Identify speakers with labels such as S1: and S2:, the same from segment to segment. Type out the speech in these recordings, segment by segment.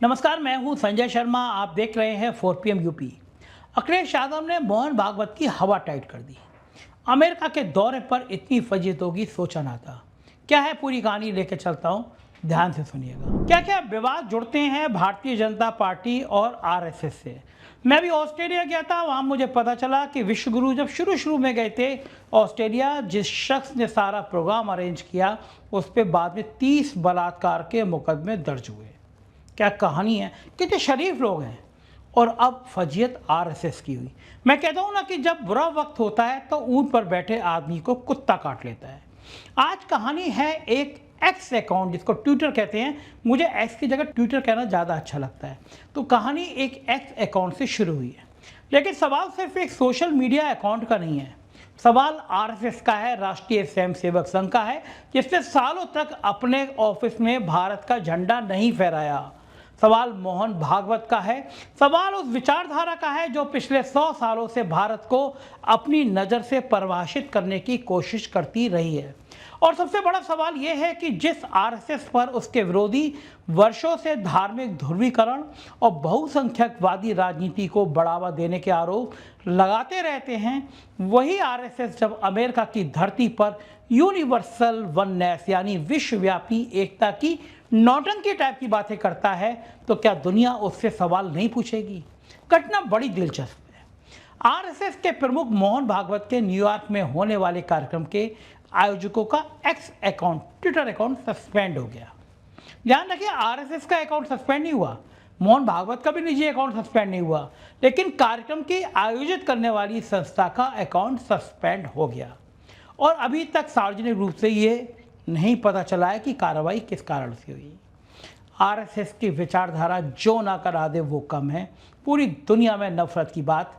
S1: नमस्कार, मैं हूं संजय शर्मा। आप देख रहे हैं 4 PM यूपी। अखिलेश यादव ने मोहन भागवत की हवा टाइट कर दी। अमेरिका के दौरे पर इतनी फजीयत होगी, सोचा ना था। क्या है पूरी कहानी, लेके चलता हूं, ध्यान से सुनिएगा। क्या क्या विवाद जुड़ते हैं भारतीय जनता पार्टी और आरएसएस से। मैं भी ऑस्ट्रेलिया गया था, वहां मुझे पता चला कि विश्वगुरु जब शुरू में गए थे ऑस्ट्रेलिया, जिस शख्स ने सारा प्रोग्राम अरेंज किया उस पर बाद में 30 बलात्कार के मुकदमे दर्ज हुए। क्या कहानी है, कितने शरीफ लोग हैं। और अब फजीयत आरएसएस की हुई। मैं कहता हूं ना कि जब बुरा वक्त होता है तो ऊंट पर बैठे आदमी को कुत्ता काट लेता है। आज कहानी है एक एक्स अकाउंट, जिसको ट्विटर कहते हैं। मुझे एक्स की जगह ट्विटर कहना ज़्यादा अच्छा लगता है। तो कहानी एक एक्स अकाउंट से शुरू हुई है, लेकिन सवाल सिर्फ एक सोशल मीडिया अकाउंट का नहीं है। सवाल आरएसएस का है, राष्ट्रीय स्वयंसेवक संघ का है, जिसने सालों तक अपने ऑफिस में भारत का झंडा नहीं फहराया। सवाल मोहन भागवत का है। सवाल उस विचारधारा का है जो पिछले 100 सालों से भारत को अपनी नज़र से परिभाषित करने की कोशिश करती रही है। और सबसे बड़ा सवाल यह है कि जिस आरएसएस पर उसके विरोधी वर्षों से धार्मिक ध्रुवीकरण और बहुसंख्यकवादी राजनीति को बढ़ावा देने के आरोप लगाते रहते हैं, वही आरएसएस जब अमेरिका की धरती पर यूनिवर्सल वननेस यानी विश्वव्यापी एकता की नौटंकी टाइप की बातें करता है, तो क्या दुनिया उससे सवाल नहीं पूछेगी। घटना बड़ी दिलचस्प है। आरएसएस के प्रमुख मोहन भागवत के न्यूयॉर्क में होने वाले कार्यक्रम के आयोजकों का x account, Twitter account suspend हो गया। ध्यान रखिए, आरएसएस का अकाउंट सस्पेंड नहीं हुआ, मोहन भागवत का भी निजी अकाउंट सस्पेंड नहीं हुआ, लेकिन कार्यक्रम की आयोजित करने वाली संस्था का अकाउंट सस्पेंड हो गया। और अभी तक सार्वजनिक रूप से ये नहीं पता चला है कि कार्रवाई किस कारण से हुई। आरएसएस की विचारधारा जो ना करा दे वो कम है। पूरी दुनिया में नफरत की बात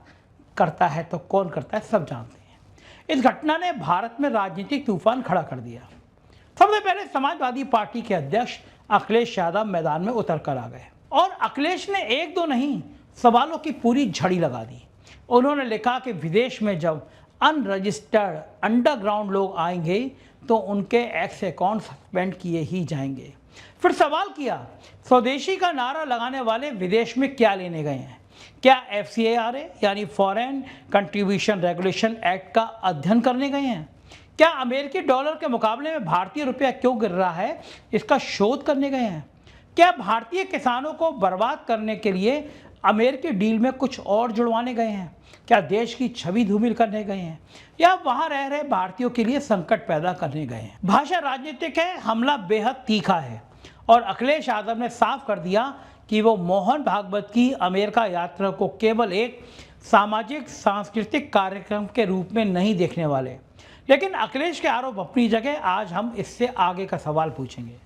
S1: करता है तो कौन करता है, सब जानते हैं। इस घटना ने भारत में राजनीतिक तूफान खड़ा कर दिया। सबसे पहले समाजवादी पार्टी के अध्यक्ष अखिलेश यादव मैदान में उतर कर आ गए और अखिलेश ने एक दो नहीं, सवालों की पूरी झड़ी लगा दी। उन्होंने लिखा कि विदेश में जब अनरजिस्टर्ड अंडरग्राउंड लोग आएंगे तो उनके एक्स अकाउंट सस्पेंड किए ही जाएंगे। फिर सवाल किया, स्वदेशी का नारा लगाने वाले विदेश में क्या लेने गए हैं? क्या FCRA यानी फॉरेन कंट्रीब्यूशन रेगुलेशन एक्ट का अध्ययन करने गए हैं? क्या अमेरिकी डॉलर के मुकाबले में भारतीय रुपया क्यों गिर रहा है, इसका शोध करने गए हैं? क्या भारतीय किसानों को बर्बाद करने के लिए अमेरिकी डील में कुछ और जुड़वाने गए हैं? क्या देश की छवि धूमिल करने गए हैं, या वहां रह रहे भारतीयों के लिए संकट पैदा करने गए हैं? भाषा राजनीतिक है, हमला बेहद तीखा है और अखिलेश यादव ने साफ कर दिया कि वो मोहन भागवत की अमेरिका यात्रा को केवल एक सामाजिक सांस्कृतिक कार्यक्रम के रूप में नहीं देखने वाले। लेकिन अखिलेश के आरोप अपनी जगह, आज हम इससे आगे का सवाल पूछेंगे।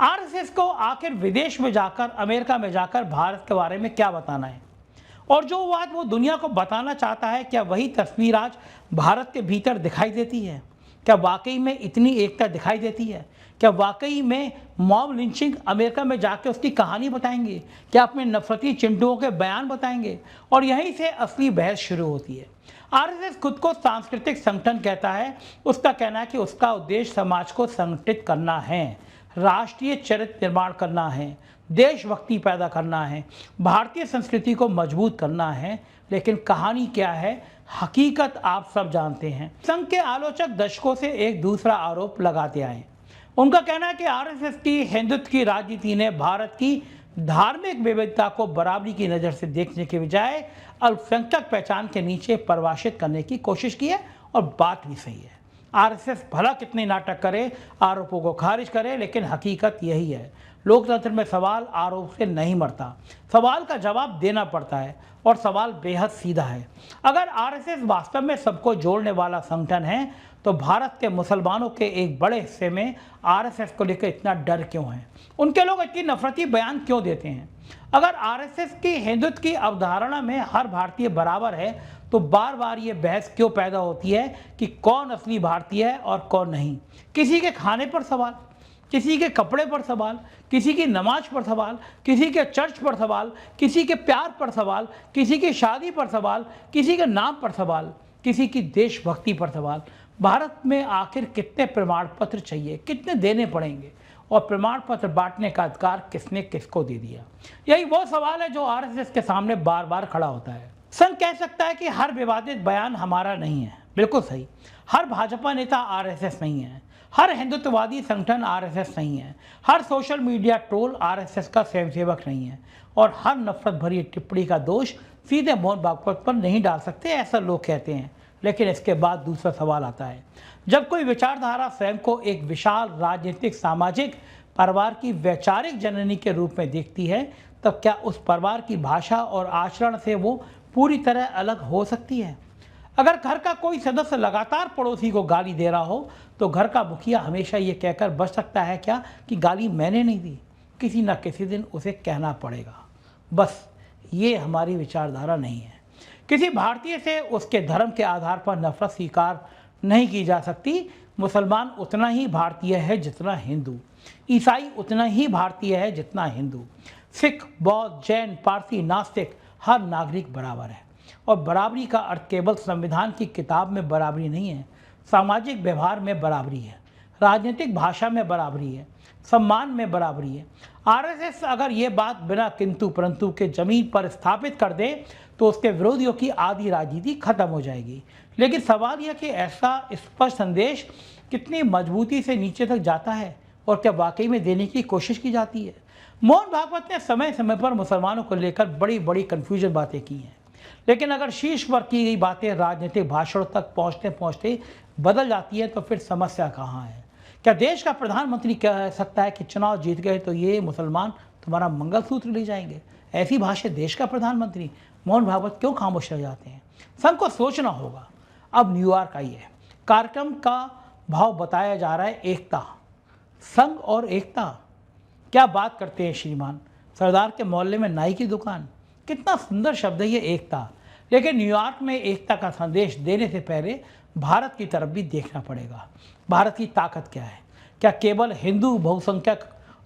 S1: आरएसएस को आखिर विदेश में जाकर, अमेरिका में जाकर भारत के बारे में क्या बताना है, और जो बात वो दुनिया को बताना चाहता है, क्या वही तस्वीर आज भारत के भीतर दिखाई देती है? क्या वाकई में इतनी एकता दिखाई देती है? क्या वाकई में मॉब लिंचिंग अमेरिका में जाकर उसकी कहानी बताएंगे? क्या अपने नफरती चिंटुओं के बयान बताएंगे? और यहीं से असली बहस शुरू होती है। आरएसएस खुद को सांस्कृतिक संगठन कहता है। उसका कहना है कि उसका उद्देश्य समाज को संगठित करना है, राष्ट्रीय चरित्र निर्माण करना है, देशभक्ति पैदा करना है, भारतीय संस्कृति को मजबूत करना है। लेकिन कहानी क्या है, हकीकत आप सब जानते हैं। संघ के आलोचक दशकों से एक दूसरा आरोप लगाते आए। उनका कहना है कि आरएसएस की हिंदुत्व की राजनीति ने भारत की धार्मिक विविधता को बराबरी की नज़र से देखने के बजाय अल्पसंख्यक पहचान के नीचे परिभाषित करने की कोशिश की है, और बात भी सही है। आरएसएस भला कितने नाटक करे, आरोपों को खारिज करे, लेकिन हकीकत यही है। लोकतंत्र में सवाल आरोप से नहीं मरता, सवाल का जवाब देना पड़ता है, और सवाल बेहद सीधा है। अगर आरएसएस वास्तव में सबको जोड़ने वाला संगठन है, तो भारत के मुसलमानों के एक बड़े हिस्से में आरएसएस को लेकर इतना डर क्यों है? उनके लोग इतनी नफरती बयान क्यों देते हैं? अगर आरएसएस की हिंदुत्व की अवधारणा में हर भारतीय बराबर है, तो बार बार ये बहस क्यों पैदा होती है कि कौन असली भारतीय है और कौन नहीं? किसी के खाने पर सवाल, किसी के कपड़े पर सवाल, किसी की नमाज पर सवाल, किसी के चर्च पर सवाल, किसी के प्यार पर सवाल, किसी की शादी पर सवाल, किसी के नाम पर सवाल, किसी की देशभक्ति पर सवाल। भारत में आखिर कितने प्रमाण पत्र चाहिए, कितने देने पड़ेंगे? और प्रमाण पत्र बांटने का अधिकार किसने किसको दे दिया? यही वो सवाल है जो आरएसएस के सामने बार बार खड़ा होता है। संघ कह सकता है कि हर विवादित बयान हमारा नहीं है, बिल्कुल सही। हर भाजपा नेता आरएसएस नहीं है, हर हिंदुत्ववादी संगठन आरएसएस नहीं है, हर सोशल मीडिया ट्रोल आरएसएस का स्वयंसेवक नहीं है, और हर नफरत भरी टिप्पणी का दोष सीधे मोहन भागवत पर नहीं डाल सकते, ऐसा लोग कहते हैं। लेकिन इसके बाद दूसरा सवाल आता है, जब कोई विचारधारा स्वयं को एक विशाल राजनीतिक सामाजिक परिवार की वैचारिक जननी के रूप में देखती है, तब क्या उस परिवार की भाषा और आचरण से वो पूरी तरह अलग हो सकती है? अगर घर का कोई सदस्य लगातार पड़ोसी को गाली दे रहा हो तो घर का मुखिया हमेशा ये कहकर बच सकता है क्या कि गाली मैंने नहीं दी, किसी न किसी दिन उसे कहना पड़ेगा। बस ये हमारी विचारधारा नहीं है। किसी भारतीय से उसके धर्म के आधार पर नफरत स्वीकार नहीं की जा सकती। मुसलमान उतना ही भारतीय है जितना हिंदू, ईसाई उतना ही भारतीय है जितना हिंदू, सिख, बौद्ध, जैन, पारसी, नास्तिक, हर नागरिक बराबर है। और बराबरी का अर्थ केवल संविधान की किताब में बराबरी नहीं है, सामाजिक व्यवहार में बराबरी है, राजनीतिक भाषा में बराबरी है, सम्मान में बराबरी है। आरएसएस अगर ये बात बिना किंतु परंतु के जमीन पर स्थापित कर दे तो उसके विरोधियों की आधी राजनीति खत्म हो जाएगी। लेकिन सवाल यह कि ऐसा स्पष्ट संदेश कितनी मजबूती से नीचे तक जाता है और क्या वाकई में देने की कोशिश की जाती है? मोहन भागवत ने समय समय पर मुसलमानों को लेकर बड़ी बड़ी कन्फ्यूजन बातें की हैं, लेकिन अगर शीर्ष पर की गई बातें राजनीतिक भाषणों तक पहुँचते पहुँचते बदल जाती है तो फिर समस्या कहाँ है? क्या देश का प्रधानमंत्री कह सकता है कि चुनाव जीत गए तो ये मुसलमान तुम्हारा मंगलसूत्र ले जाएंगे? ऐसी भाषा देश का प्रधानमंत्री मोहन भागवत क्यों खामोश रह जाते हैं? संघ को सोचना होगा। अब न्यूयॉर्क आई है, कार्यक्रम का भाव बताया जा रहा है एकता। संघ और एकता, क्या बात करते हैं श्रीमान। सरदार के मोहल्ले में नाई की दुकान, कितना सुंदर शब्द है ये एकता। लेकिन न्यूयॉर्क में एकता का संदेश देने से पहले भारत की तरफ भी देखना पड़ेगा। भारत की ताकत क्या है? क्या केवल हिंदू बहुसंख्यक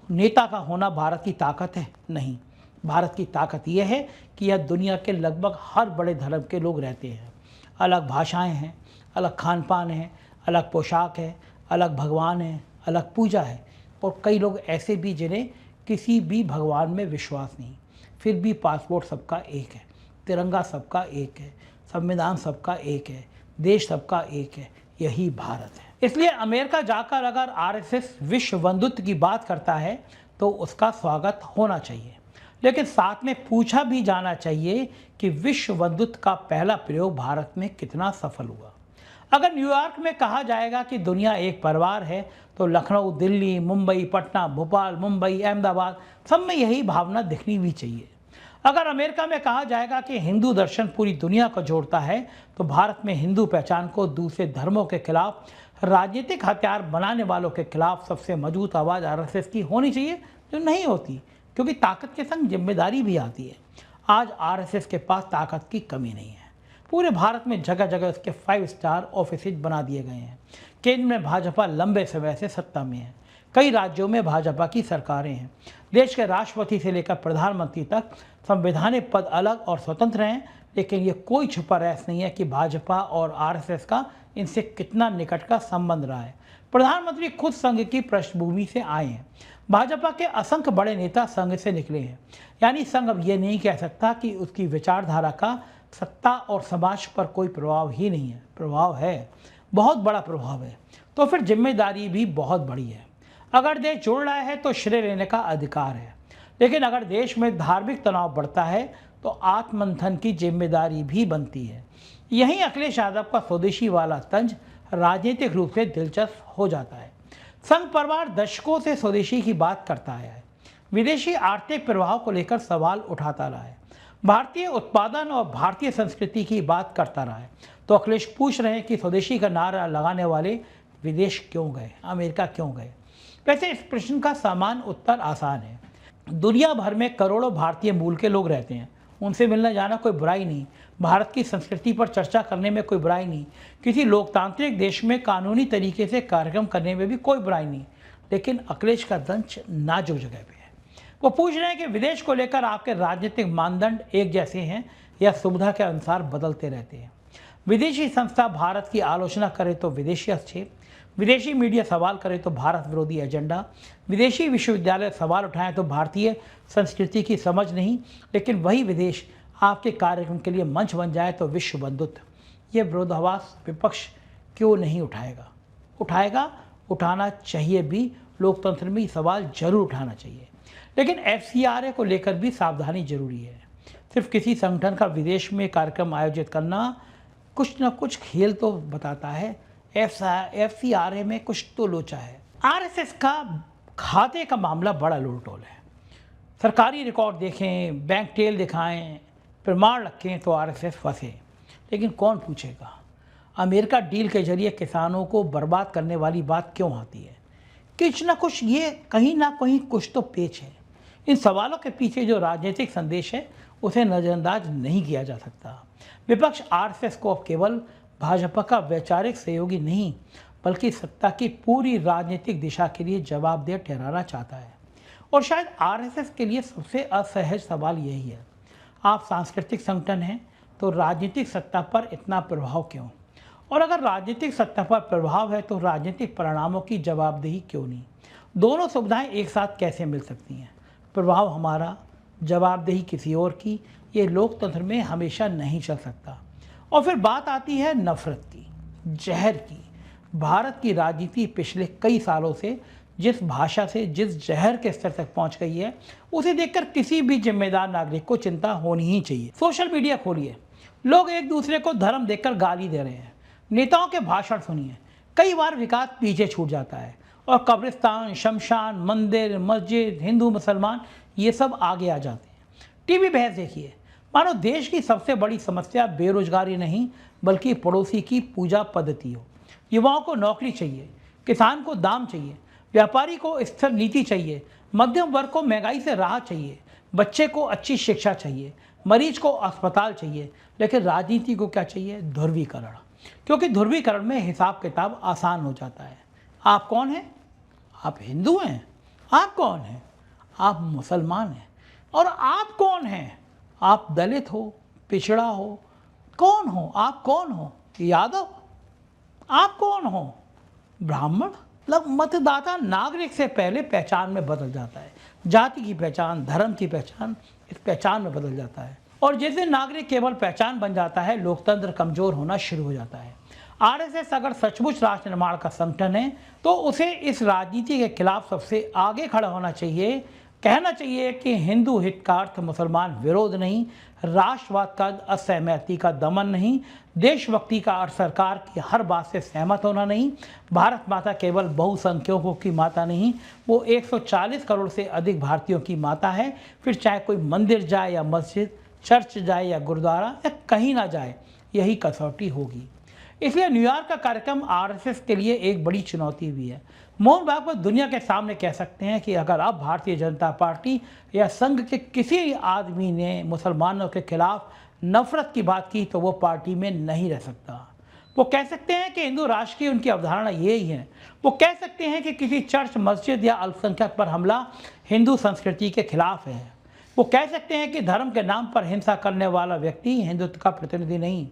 S1: नेता का होना भारत की ताकत है? नहीं, भारत की ताकत यह है कि यह दुनिया के लगभग हर बड़े धर्म के लोग रहते हैं। अलग भाषाएं हैं, अलग खान पान है, अलग पोशाक है, अलग भगवान है, अलग पूजा है, और कई लोग ऐसे भी जिन्हें किसी भी भगवान में विश्वास नहीं, फिर भी पासपोर्ट सबका एक है, तिरंगा सबका एक है, संविधान सबका एक है, देश सबका एक है। यही भारत है। इसलिए अमेरिका जाकर अगर आरएसएस विश्व बंधुत्व की बात करता है तो उसका स्वागत होना चाहिए, लेकिन साथ में पूछा भी जाना चाहिए कि विश्व बंधुत्व का पहला प्रयोग भारत में कितना सफल हुआ। अगर न्यूयॉर्क में कहा जाएगा कि दुनिया एक परिवार है तो लखनऊ, दिल्ली, मुंबई, पटना, भोपाल, मुंबई, अहमदाबाद सब में यही भावना दिखनी भी चाहिए। अगर अमेरिका में कहा जाएगा कि हिंदू दर्शन पूरी दुनिया को जोड़ता है तो भारत में हिंदू पहचान को दूसरे धर्मों के खिलाफ, राजनीतिक हथियार बनाने वालों के खिलाफ सबसे मजबूत आवाज़ आरएसएस की होनी चाहिए, जो नहीं होती, क्योंकि ताकत के संग जिम्मेदारी भी आती है। आज आरएसएस के पास ताकत की कमी नहीं है। पूरे भारत में जगह जगह उसके 5 स्टार ऑफिस बना दिए गए हैं। केंद्र में भाजपा लंबे समय से सत्ता में है, कई राज्यों में भाजपा की सरकारें हैं। देश के राष्ट्रपति से लेकर प्रधानमंत्री तक संवैधानिक पद अलग और स्वतंत्र हैं, लेकिन ये कोई छुपा रहस्य नहीं है कि भाजपा और आरएसएस का इनसे कितना निकट का संबंध रहा है। प्रधानमंत्री खुद संघ की पृष्ठभूमि से आए हैं। भाजपा के असंख्य बड़े नेता संघ से निकले हैं, यानी संघ अब ये नहीं कह सकता कि उसकी विचारधारा का सत्ता और समाज पर कोई प्रभाव ही नहीं है। प्रभाव है, बहुत बड़ा प्रभाव है, तो फिर जिम्मेदारी भी बहुत बड़ी है। अगर देश जोड़ रहा है तो श्रेय लेने का अधिकार है, लेकिन अगर देश में धार्मिक तनाव बढ़ता है तो आत्ममंथन की जिम्मेदारी भी बनती है। यहीं अखिलेश यादव का स्वदेशी वाला तंज राजनीतिक रूप से दिलचस्प हो जाता है। संघ परिवार दशकों से स्वदेशी की बात करता आया है, विदेशी आर्थिक प्रभाव को लेकर सवाल उठाता रहा है, भारतीय उत्पादन और भारतीय संस्कृति की बात करता रहा है। तो अखिलेश पूछ रहे हैं कि स्वदेशी का नारा लगाने वाले विदेश क्यों गए, अमेरिका क्यों गए? वैसे इस प्रश्न का समान उत्तर आसान है। दुनिया भर में करोड़ों भारतीय मूल के लोग रहते हैं, उनसे मिलने जाना कोई बुराई नहीं, भारत की संस्कृति पर चर्चा करने में कोई बुराई नहीं, किसी लोकतांत्रिक देश में कानूनी तरीके से कार्यक्रम करने में भी कोई बुराई नहीं। लेकिन अखिलेश का दंश नाजुक जगह पे है। वो पूछ रहे हैं कि विदेश को लेकर आपके राजनीतिक मानदंड एक जैसे हैं या सुविधा के अनुसार बदलते रहते हैं। विदेशी संस्था भारत की आलोचना करे तो विदेशी हस्तक्षेप, विदेशी मीडिया सवाल करे तो भारत विरोधी एजेंडा, विदेशी विश्वविद्यालय सवाल उठाएं तो भारतीय संस्कृति की समझ नहीं, लेकिन वही विदेश आपके कार्यक्रम के लिए मंच बन जाए तो विश्व बंधुत्व। ये विरोधाभास विपक्ष क्यों नहीं उठाएगा? उठाएगा, उठाना चाहिए भी। लोकतंत्र में ये सवाल जरूर उठाना चाहिए, लेकिन FCRA को लेकर भी सावधानी जरूरी है। सिर्फ किसी संगठन का विदेश में कार्यक्रम आयोजित करना कुछ न कुछ खेल तो बताता है। FCRA में कुछ तो लोचा है। RSS का खाते का मामला बड़ा लोलटोल है। सरकारी रिकॉर्ड देखें, बैंक टेल दिखाएं, प्रमाण रखें तो RSS फंसे, लेकिन कौन पूछेगा? अमेरिका डील के जरिए किसानों को बर्बाद करने वाली बात क्यों आती है? कुछ ना कुछ, ये कहीं ना कहीं कुछ तो पेच है। इन सवालों के पीछे जो राजनीतिक संदेश है उसे नज़रअंदाज नहीं किया जा सकता। विपक्ष RSS को अब केवल भाजपा का वैचारिक सहयोगी नहीं, बल्कि सत्ता की पूरी राजनीतिक दिशा के लिए जवाबदेह ठहराना चाहता है। और शायद RSS के लिए सबसे असहज सवाल यही है, आप सांस्कृतिक संगठन हैं तो राजनीतिक सत्ता पर इतना प्रभाव क्यों? और अगर राजनीतिक सत्ता पर प्रभाव है तो राजनीतिक परिणामों की जवाबदेही क्यों नहीं? दोनों सुविधाएं एक साथ कैसे मिल सकती हैं? प्रभाव हमारा, जवाबदेही किसी और की, ये लोकतंत्र में हमेशा नहीं चल सकता। और फिर बात आती है नफरत की, जहर की। भारत की राजनीति पिछले कई सालों से जिस भाषा से, जिस जहर के स्तर तक पहुंच गई है, उसे देखकर किसी भी जिम्मेदार नागरिक को चिंता होनी ही चाहिए। सोशल मीडिया खोलिए, लोग एक दूसरे को धर्म देकर गाली दे रहे हैं। नेताओं के भाषण सुनिए, कई बार विकास पीछे छूट जाता है और कब्रिस्तान, शमशान, मंदिर, मस्जिद, हिंदू मुसलमान, ये सब आगे आ जाते हैं। टीवी बहस देखिए, मानो देश की सबसे बड़ी समस्या बेरोजगारी नहीं बल्कि पड़ोसी की पूजा पद्धति हो। युवाओं को नौकरी चाहिए, किसान को दाम चाहिए, व्यापारी को स्थिर नीति चाहिए, मध्यम वर्ग को महंगाई से राहत चाहिए, बच्चे को अच्छी शिक्षा चाहिए, मरीज को अस्पताल चाहिए। लेकिन राजनीति को क्या चाहिए? ध्रुवीकरण। क्योंकि ध्रुवीकरण में हिसाब किताब आसान हो जाता है। आप कौन हैं? आप हिंदू हैं? आप कौन हैं? आप मुसलमान हैं? और आप कौन हैं? आप दलित हो, पिछड़ा हो, कौन हो? आप कौन हो? यादव? आप कौन हो? ब्राह्मण? मतलब मतदाता नागरिक से पहले पहचान में बदल जाता है। जाति की पहचान, धर्म की पहचान, इस पहचान में बदल जाता है। और जिस दिन नागरिक केवल पहचान बन जाता है, लोकतंत्र कमजोर होना शुरू हो जाता है। RSS अगर सचमुच राष्ट्र निर्माण का संगठन है तो उसे इस राजनीति के खिलाफ सबसे आगे खड़ा होना चाहिए। कहना चाहिए कि हिंदू हित का अर्थ मुसलमान विरोध नहीं, राष्ट्रवाद का असहमति का दमन नहीं, देशभक्ति का अर्थ सरकार की हर बात से सहमत होना नहीं। भारत माता केवल बहुसंख्यकों की माता नहीं, वो 140 करोड़ से अधिक भारतीयों की माता है। फिर चाहे कोई मंदिर जाए या मस्जिद, चर्च जाए या गुरुद्वारा, या कहीं ना जाए, यही कसौटी होगी। इसलिए न्यूयॉर्क का कार्यक्रम RSS के लिए एक बड़ी चुनौती भी है। मोहन भागवत दुनिया के सामने कह सकते हैं कि अगर अब भारतीय जनता पार्टी या संघ के किसी आदमी ने मुसलमानों के खिलाफ नफरत की बात की तो वो पार्टी में नहीं रह सकता। वो कह सकते हैं कि हिंदू राष्ट्र की उनकी अवधारणा यही है। वो कह सकते हैं कि किसी चर्च, मस्जिद या अल्पसंख्यक पर हमला हिंदू संस्कृति के खिलाफ है। वो कह सकते हैं कि धर्म के नाम पर हिंसा करने वाला व्यक्ति हिंदुत्व का प्रतिनिधि नहीं।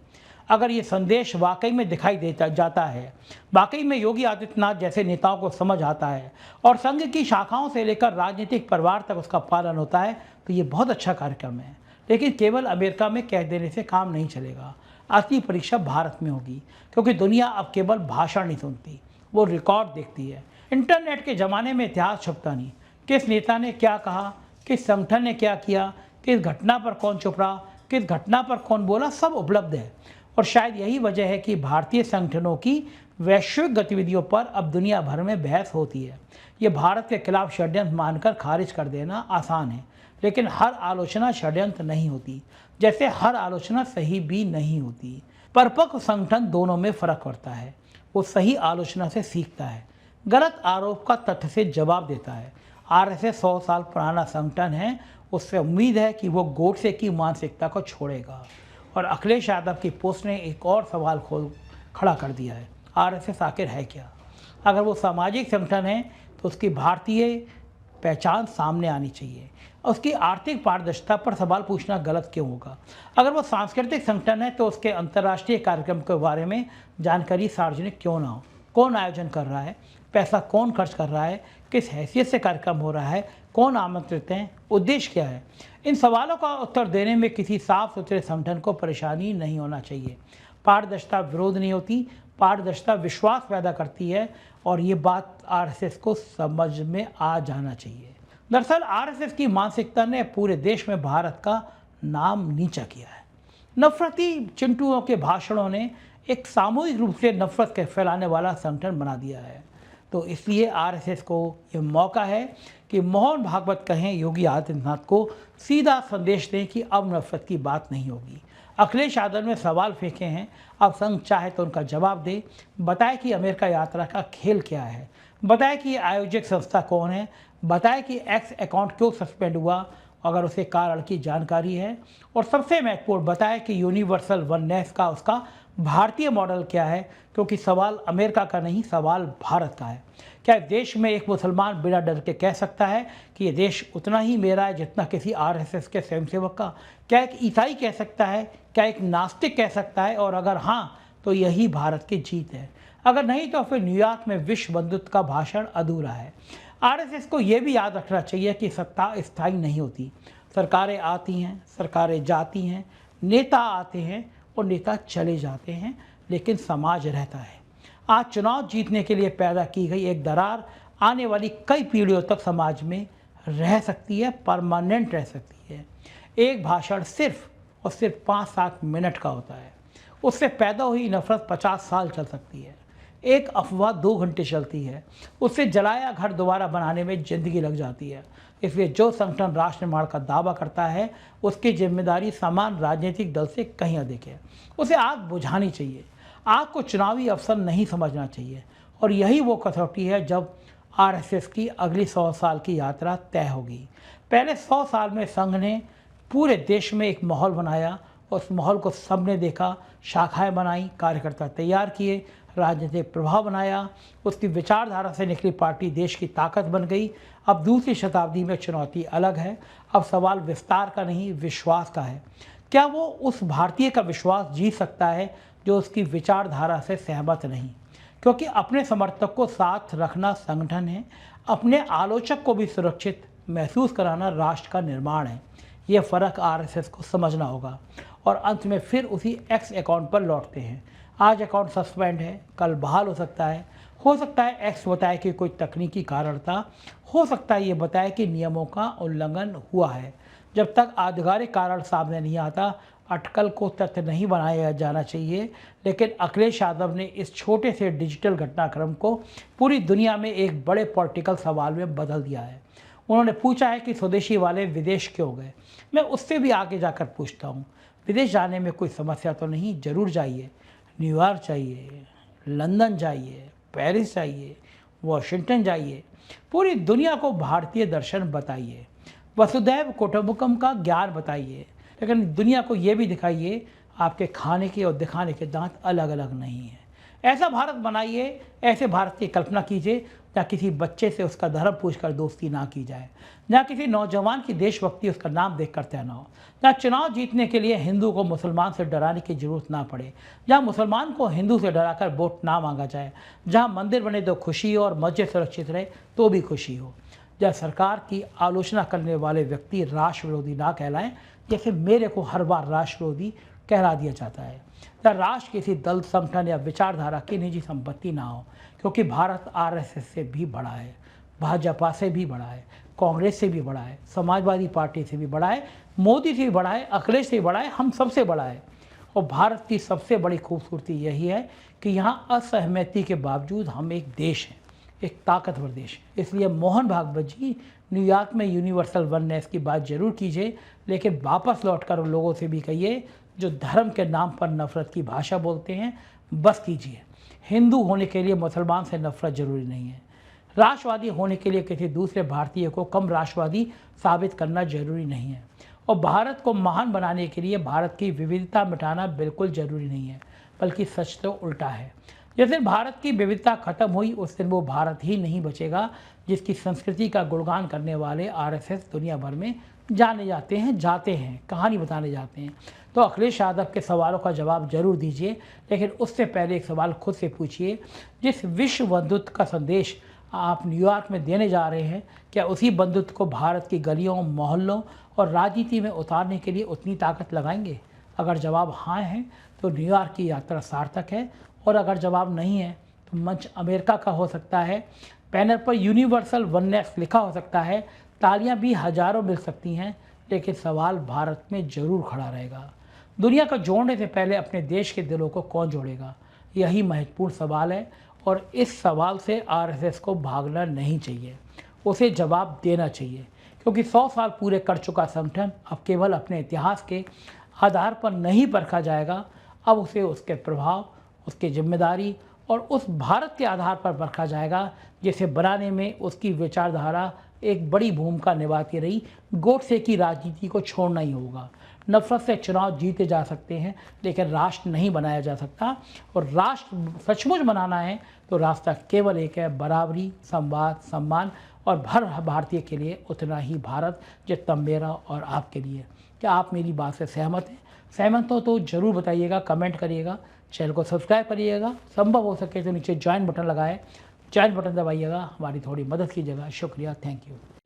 S1: अगर ये संदेश वाकई में दिखाई देता जाता है, वाकई में योगी आदित्यनाथ जैसे नेताओं को समझ आता है और संघ की शाखाओं से लेकर राजनीतिक परिवार तक उसका पालन होता है, तो ये बहुत अच्छा कार्यक्रम है। लेकिन केवल अमेरिका में कह देने से काम नहीं चलेगा। असली परीक्षा भारत में होगी, क्योंकि दुनिया अब केवल भाषण नहीं सुनती, वो रिकॉर्ड देखती है। इंटरनेट के ज़माने में इतिहास छुपता नहीं। किस नेता ने क्या कहा, किस संगठन ने क्या किया, किस घटना पर कौन चुप रहा, किस घटना पर कौन बोला, सब उपलब्ध है। और शायद यही वजह है कि भारतीय संगठनों की वैश्विक गतिविधियों पर अब दुनिया भर में बहस होती है। ये भारत के खिलाफ षड्यंत्र मानकर खारिज कर देना आसान है, लेकिन हर आलोचना षड्यंत्र नहीं होती, जैसे हर आलोचना सही भी नहीं होती। परिपक्व संगठन दोनों में फर्क पड़ता है। वो सही आलोचना से सीखता है, गलत आरोप का तथ्य से जवाब देता है। RSS 100 साल पुराना संगठन है, उससे उम्मीद है कि वो गोडसे की मानसिकता को छोड़ेगा। और अखिलेश यादव की पोस्ट ने एक और सवाल खड़ा कर दिया है, RSS आखिर है क्या? अगर वो सामाजिक संगठन है तो उसकी भारतीय पहचान सामने आनी चाहिए। उसकी आर्थिक पारदर्शिता पर सवाल पूछना गलत क्यों होगा? अगर वो सांस्कृतिक संगठन है तो उसके अंतर्राष्ट्रीय कार्यक्रम के बारे में जानकारी सार्वजनिक क्यों ना हो? कौन आयोजन कर रहा है, पैसा कौन खर्च कर रहा है, किस हैसियत से कार्यक्रम हो रहा है, कौन आमंत्रित हैं, उद्देश्य क्या है। इन सवालों का उत्तर देने में किसी साफ सुथरे संगठन को परेशानी नहीं होना चाहिए। पारदर्शिता विरोध नहीं होती, पारदर्शिता विश्वास पैदा करती है, और ये बात आरएसएस को समझ में आ जाना चाहिए। दरअसल आरएसएस की मानसिकता ने पूरे देश में भारत का नाम नीचा किया है। नफरती चिंटुओं के भाषणों ने एक सामूहिक रूप से नफरत के फैलाने वाला संगठन बना दिया है। तो इसलिए आरएसएस को ये मौका है कि मोहन भागवत कहें योगी आदित्यनाथ को सीधा संदेश दें कि अब नफरत की बात नहीं होगी। अखिलेश यादव ने सवाल फेंके हैं, अब संघ चाहे तो उनका जवाब दे, बताए कि अमेरिका यात्रा का खेल क्या है, बताए कि आयोजक संस्था कौन है, बताए कि एक्स अकाउंट क्यों सस्पेंड हुआ अगर उसे कारण की जानकारी है, और सबसे महत्वपूर्ण बताए कि यूनिवर्सल वननेस का उसका भारतीय मॉडल क्या है, क्योंकि सवाल अमेरिका का नहीं, सवाल भारत का है। क्या देश में एक मुसलमान बिना डर के कह सकता है कि ये देश उतना ही मेरा है जितना किसी आरएसएस के स्वयंसेवक का? क्या एक ईसाई कह सकता है? क्या एक नास्तिक कह सकता है? और अगर हाँ, तो यही भारत की जीत है। अगर नहीं तो फिर न्यूयॉर्क में विश्व बंधुत्व का भाषण अधूरा है। आरएसएस को यह भी याद रखना चाहिए कि सत्ता स्थायी नहीं होती। सरकारें आती हैं, सरकारें जाती हैं, नेता आते हैं और नेता चले जाते हैं, लेकिन समाज रहता है। आज चुनाव जीतने के लिए पैदा की गई एक दरार आने वाली कई पीढ़ियों तक समाज में रह सकती है, परमानेंट रह सकती है। एक भाषण सिर्फ और सिर्फ 5-7 मिनट का होता है, उससे पैदा हुई नफरत 50 साल चल सकती है। एक अफवाह 2 घंटे चलती है, उससे जलाया घर दोबारा बनाने में जिंदगी लग जाती है। इसलिए जो संगठन राष्ट्र निर्माण का दावा करता है, उसकी जिम्मेदारी समान राजनीतिक दल से कहीं अधिक है। उसे आग बुझानी चाहिए, आग को चुनावी अवसर नहीं समझना चाहिए। और यही वो कसौटी है जब आरएसएस की अगली 100 साल की यात्रा तय होगी। पहले 100 साल में संघ ने पूरे देश में एक माहौल बनाया, उस माहौल को सबने देखा, शाखाएं बनाई, कार्यकर्ता तैयार किए, राजनीतिक प्रभाव बनाया, उसकी विचारधारा से निकली पार्टी देश की ताकत बन गई। अब दूसरी शताब्दी में चुनौती अलग है। अब सवाल विस्तार का नहीं, विश्वास का है। क्या वो उस भारतीय का विश्वास जीत सकता है जो उसकी विचारधारा से सहमत नहीं? क्योंकि अपने समर्थक को साथ रखना संगठन है, अपने आलोचक को भी सुरक्षित महसूस कराना राष्ट्र का निर्माण है। ये फ़र्क आरएसएस को समझना होगा। और अंत में फिर उसी एक्स अकाउंट पर लौटते हैं। आज अकाउंट सस्पेंड है, कल बहाल हो सकता है एक्स बताए कि कोई तकनीकी कारण था, हो सकता है ये बताए कि नियमों का उल्लंघन हुआ है। जब तक आधिकारिक कारण सामने नहीं आता, अटकल को तथ्य नहीं बनाया जाना चाहिए। लेकिन अखिलेश यादव ने इस छोटे से डिजिटल घटनाक्रम को पूरी दुनिया में एक बड़े पॉलिटिकल सवाल में बदल दिया है। उन्होंने पूछा है कि स्वदेशी वाले विदेश क्यों गए। मैं उससे भी आगे जाकर पूछता हूँ, विदेश जाने में कोई समस्या तो नहीं? ज़रूर जाइए, न्यूयॉर्क जाइए, लंदन जाइए, पेरिस जाइए, वॉशिंगटन जाइए, पूरी दुनिया को भारतीय दर्शन बताइए, वसुधैव कुटुंबकम का ज्ञान बताइए। लेकिन दुनिया को ये भी दिखाइए आपके खाने के और दिखाने के दांत अलग अलग नहीं हैं। ऐसा भारत बनाइए, ऐसे भारत की कल्पना कीजिए जहाँ किसी बच्चे से उसका धर्म पूछकर दोस्ती ना की जाए, जहाँ किसी नौजवान की देशभक्ति उसका नाम देखकर तय ना हो, जहाँ चुनाव जीतने के लिए हिंदू को मुसलमान से डराने की जरूरत ना पड़े, जहाँ मुसलमान को हिंदू से डराकर वोट ना मांगा जाए, जहाँ मंदिर बने तो खुशी हो और मस्जिद सुरक्षित रहे तो भी खुशी हो, जहाँ सरकार की आलोचना करने वाले व्यक्ति राष्ट्र विरोधी ना कहलाएं, जैसे मेरे को हर बार राष्ट्र विरोधी कहला दिया जाता है। जहाँ राष्ट्र किसी दल, संगठन या विचारधारा की निजी संपत्ति ना हो, क्योंकि भारत आरएसएस से भी बड़ा है, भाजपा से भी बड़ा है, कांग्रेस से भी बड़ा है, समाजवादी पार्टी से भी बड़ा है, मोदी से भी बड़ा है, अखिलेश से भी बड़ा है, हम सबसे बड़ा है। और भारत की सबसे बड़ी खूबसूरती यही है कि यहाँ असहमति के बावजूद हम एक देश हैं, एक ताकतवर देश है। इसलिए मोहन भागवत जी, न्यूयॉर्क में यूनिवर्सल वननेस की बात जरूर कीजिए, लेकिन वापस लौटकर उन लोगों से भी कहिए जो धर्म के नाम पर नफरत की भाषा बोलते हैं, बस कीजिए। हिंदू होने के लिए मुसलमान से नफरत जरूरी नहीं है। राष्ट्रवादी होने के लिए किसी दूसरे भारतीय को कम राष्ट्रवादी साबित करना जरूरी नहीं है। और भारत को महान बनाने के लिए भारत की विविधता मिटाना बिल्कुल जरूरी नहीं है, बल्कि सच तो उल्टा है। जिस दिन भारत की विविधता खत्म हुई उस दिन वो भारत ही नहीं बचेगा जिसकी संस्कृति का गुणगान करने वाले आरएसएस दुनिया भर में जाते हैं, कहानी बताने जाते हैं। तो अखिलेश यादव के सवालों का जवाब जरूर दीजिए, लेकिन उससे पहले एक सवाल खुद से पूछिए, जिस विश्व बंधुत्व का संदेश आप न्यूयॉर्क में देने जा रहे हैं, क्या उसी बंधुत्व को भारत की गलियों, मोहल्लों और राजनीति में उतारने के लिए उतनी ताकत लगाएंगे? अगर जवाब हाँ है तो न्यूयॉर्क की यात्रा सार्थक है, और अगर जवाब नहीं है तो मंच अमेरिका का हो सकता है, बैनर पर यूनिवर्सल वननेस लिखा हो सकता है, तालियां भी हजारों मिल सकती हैं, लेकिन सवाल भारत में जरूर खड़ा रहेगा। दुनिया को जोड़ने से पहले अपने देश के दिलों को कौन जोड़ेगा? यही महत्वपूर्ण सवाल है, और इस सवाल से आरएसएस को भागना नहीं चाहिए, उसे जवाब देना चाहिए, क्योंकि 100 साल पूरे कर चुका संगठन अब केवल अपने इतिहास के आधार पर नहीं परखा जाएगा, अब उसे उसके प्रभाव, उसकी जिम्मेदारी और उस भारत के आधार पर परखा जाएगा जिसे बनाने में उसकी विचारधारा एक बड़ी भूमिका निभाती रही। गोडसे की राजनीति को छोड़ना ही होगा। नफरत से चुनाव जीते जा सकते हैं, लेकिन राष्ट्र नहीं बनाया जा सकता, और राष्ट्र सचमुच बनाना है तो रास्ता केवल एक है, बराबरी, संवाद, सम्मान, और हर भारतीय के लिए उतना ही भारत जितना मेरा और आपके लिए। क्या आप मेरी बात से सहमत हैं? सहमत हो तो ज़रूर बताइएगा, कमेंट करिएगा, चैनल को सब्सक्राइब करिएगा, संभव हो सके तो नीचे ज्वाइन बटन लगाएं, ज्वाइन बटन दबाइएगा, हमारी थोड़ी मदद कीजिएगा। शुक्रिया, थैंक यू।